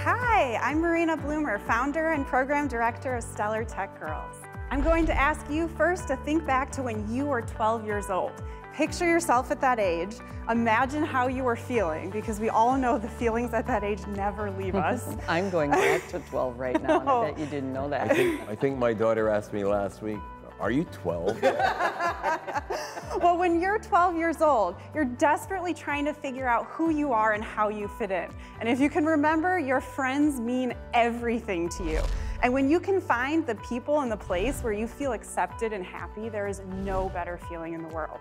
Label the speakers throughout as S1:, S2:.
S1: Hi, I'm Marina Bloomer, founder and program director of Stellar Tech Girls. I'm going to ask you first to think back to when you were 12 years old. Picture yourself at that age. Imagine how you were feeling, because we all know the feelings at that age never leave us.
S2: I'm going back to 12 right now, and I bet you didn't know that.
S3: I think my daughter asked me last week, are you 12?
S1: Well, when you're 12 years old, you're desperately trying to figure out who you are and how you fit in. And if you can remember, your friends mean everything to you. And when you can find the people and the place where you feel accepted and happy, there is no better feeling in the world.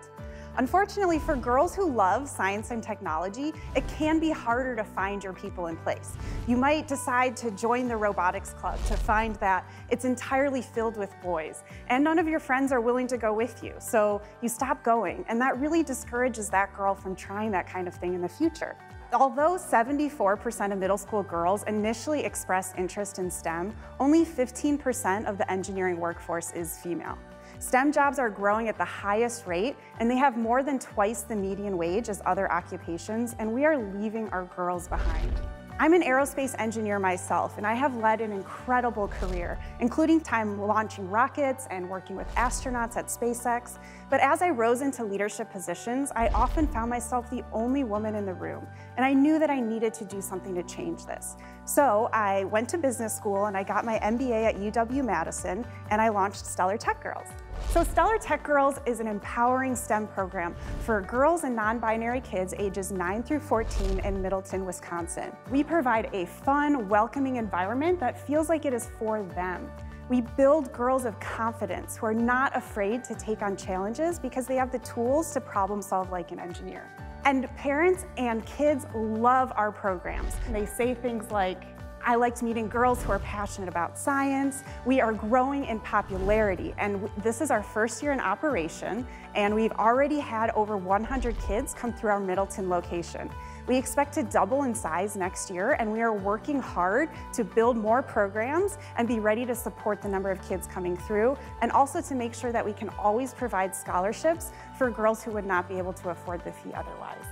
S1: Unfortunately, for girls who love science and technology, it can be harder to find your people in place. You might decide to join the robotics club to find that it's entirely filled with boys, and none of your friends are willing to go with you, so you stop going, and that really discourages that girl from trying that kind of thing in the future. Although 74% of middle school girls initially express interest in STEM, only 15% of the engineering workforce is female. STEM jobs are growing at the highest rate, and they have more than twice the median wage as other occupations, and we are leaving our girls behind. I'm an aerospace engineer myself, and I have led an incredible career, including time launching rockets and working with astronauts at SpaceX. But as I rose into leadership positions, I often found myself the only woman in the room, and I knew that I needed to do something to change this. So I went to business school and I got my MBA at UW-Madison, and I launched Stellar Tech Girls. So Stellar Tech Girls is an empowering STEM program for girls and non-binary kids ages 9 through 14 in Middleton, Wisconsin. We provide a fun, welcoming environment that feels like it is for them. We build girls of confidence who are not afraid to take on challenges because they have the tools to problem solve like an engineer. And parents and kids love our programs. They say things like, I liked meeting girls who are passionate about science. We are growing in popularity, and this is our first year in operation, and we've already had over 100 kids come through our Middleton location. We expect to double in size next year, and we are working hard to build more programs and be ready to support the number of kids coming through, and also to make sure that we can always provide scholarships for girls who would not be able to afford the fee otherwise.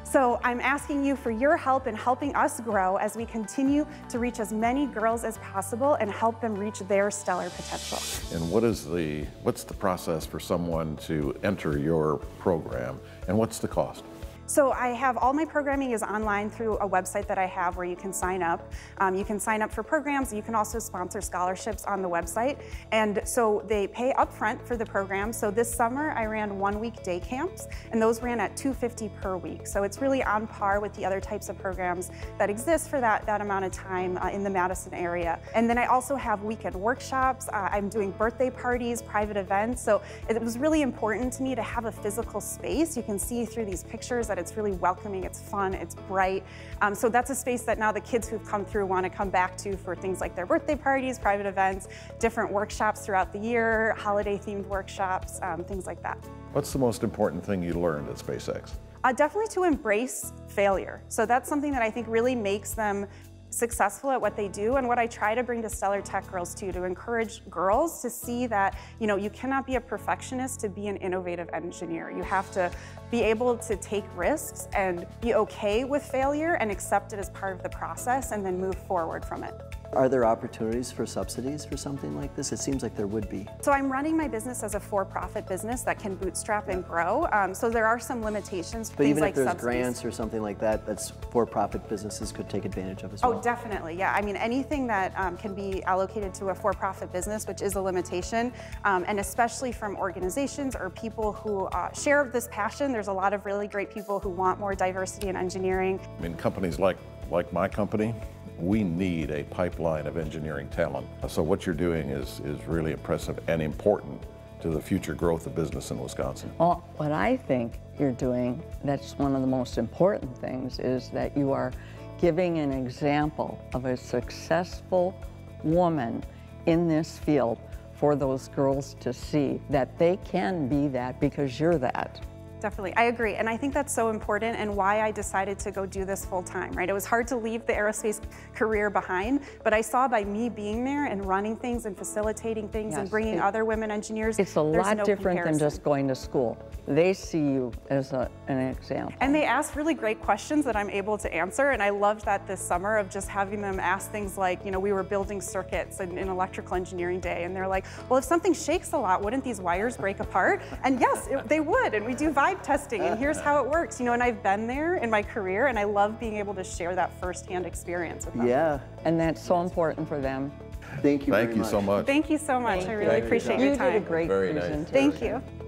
S1: So I'm asking you for your help in helping us grow as we continue to reach as many girls as possible and help them reach their stellar potential.
S4: And what's the process for someone to enter your program, and what's the cost?
S1: So I have all my programming is online through a website that I have where you can sign up. You can sign up for programs. You can also sponsor scholarships on the website. And so they pay upfront for the program. So this summer I ran 1-week day camps, and those ran at $250 per week. So it's really on par with the other types of programs that exist for that amount of time in the Madison area. And then I also have weekend workshops. I'm doing birthday parties, private events. So it was really important to me to have a physical space. You can see through these pictures that it's really welcoming, it's fun, it's bright. So that's a space that now the kids who've come through want to come back to for things like their birthday parties, private events, different workshops throughout the year, holiday-themed workshops, things like that.
S4: What's the most important thing you learned at SpaceX?
S1: Definitely to embrace failure. So that's something that I think really makes them successful at what they do, and what I try to bring to Stellar Tech Girls too, to encourage girls to see that, you know, you cannot be a perfectionist to be an innovative engineer. You have to be able to take risks and be okay with failure and accept it as part of the process and then move forward from it.
S5: Are there opportunities for subsidies for something like this? It seems like there would be.
S1: So I'm running my business as a for-profit business that can bootstrap and grow. So there are some limitations.
S5: But even if there's
S1: subsidies.
S5: grants or something like that, that's for-profit businesses could take advantage of as well.
S1: Oh, definitely, yeah. I mean, anything that can be allocated to a for-profit business, which is a limitation, and especially from organizations or people who share this passion. There's a lot of really great people who want more diversity in engineering.
S4: I mean, companies like my company, we need a pipeline of engineering talent. So what you're doing is really impressive and important to the future growth of business in Wisconsin.
S2: Well, what I think you're doing, that's one of the most important things, is that you are giving an example of a successful woman in this field for those girls to see that they can be that because you're that.
S1: Definitely, I agree. And I think that's so important and why I decided to go do this full time, right? It was hard to leave the aerospace career behind, but I saw by me being there and running things and facilitating things and bringing other women engineers,
S2: it's a lot different than just going to school. They see you as an example.
S1: And they ask really great questions that I'm able to answer, and I loved that this summer of just having them ask things like, you know, we were building circuits in electrical engineering day, and they're like, well, if something shakes a lot, wouldn't these wires break apart? And yes, they would, and we do vibe testing, and here's how it works, you know, and I've been there in my career, and I love being able to share that firsthand experience with them.
S5: Yeah.
S2: And that's so important for them.
S5: Thank you very much.
S4: Thank you so much.
S1: Thank you so much. I really appreciate
S2: You
S1: your time.
S2: did a great
S3: Very nice.
S2: presentation.
S1: Thank you.